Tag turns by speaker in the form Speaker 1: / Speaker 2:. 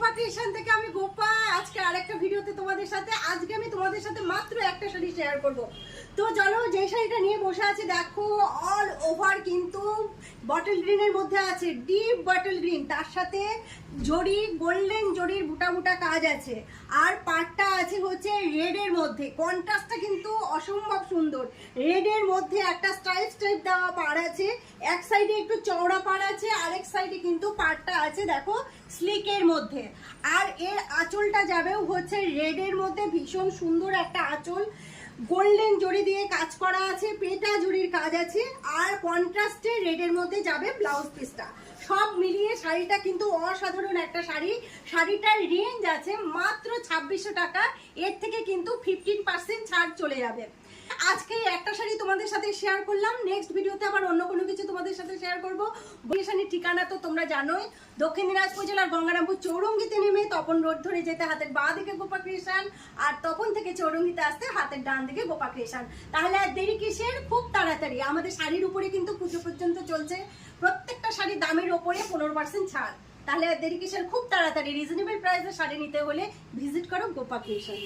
Speaker 1: Gopa creation থেকে আমি গোপা। আজকে আরেকটা ভিডিওতে তোমাদের সাথে মাত্র একটা শাড়ি শেয়ার করব। তো চলো, যে শাড়িটা নিয়ে বসে আছে দেখো, অল ওভার কিন্তু বটল গ্রিনের মধ্যে আছে, ডিপ বটল গ্রিন, তার সাথে জড়ি, গোল্ডেন জড়ির বুটা বুটা কাজ আছে। আর পাড়টা আছে হচ্ছে রেড এর মধ্যে, কন্ট্রাস্টটা কিন্তু অসম্ভব সুন্দর। রেড এর মধ্যে একটা স্ট্রাইপ স্ট্রাইপ দেওয়া পাড় আছে, এক সাইডে একটু চওড়া পাড় আছে, আরেক সাইডে কিন্তু পাড়টা আছে দেখো স্লিকের মধ্যে। আর এর আঁচলটা যাবেও হচ্ছে রেড এর মধ্যে, ভীষণ সুন্দর একটা আঁচল, গোল্ডেন জড়ি দিয়ে কাজ করা আছে, পেটা জড়ির কাজ আছে, আর কন্ট্রাস্টে রেড এর মধ্যে যাবে ব্লাউজ পিসটা। সব মিলিয়ে শাড়িটা কিন্তু অসাধারণ একটা শাড়ি। শাড়িটার রেঞ্জ আছে মাত্র 2600 টাকা, এর থেকে কিন্তু 15% ছাড় চলে যাবে। আজকে একটা শাড়ি তোমাদের সাথে শেয়ার করলাম, নেক্সট ভিডিওতে আবার অন্য কোনো কিছু তোমাদের সাথে শেয়ার করবো। শাড়ির ঠিকানা তো তোমরা জানোই, দক্ষিণ দিনাজপুর জেলার গঙ্গারামপুর চৌরঙ্গিতে নেমে তপন রোড ধরে যেতে হাতের বাঁ দিকে গোপা ক্রিয়েশন, আর তপন থেকে চৌরঙ্গিতে আসতে হাতের ডান দিকে গোপা ক্রিয়েশন। তাহলে আর দেরি কিসের, খুব তাড়াতাড়ি আমাদের শাড়ির উপরে কিন্তু পুজো পর্যন্ত চলছে, প্রত্যেকটা শাড়ির দামের ওপরে 15% ছাড়। তাহলে আর দেরি কিসের, খুব তাড়াতাড়ি রিজনেবল প্রাইসে শাড়ি নিতে হলে ভিজিট করো গোপা ক্রিয়েশন।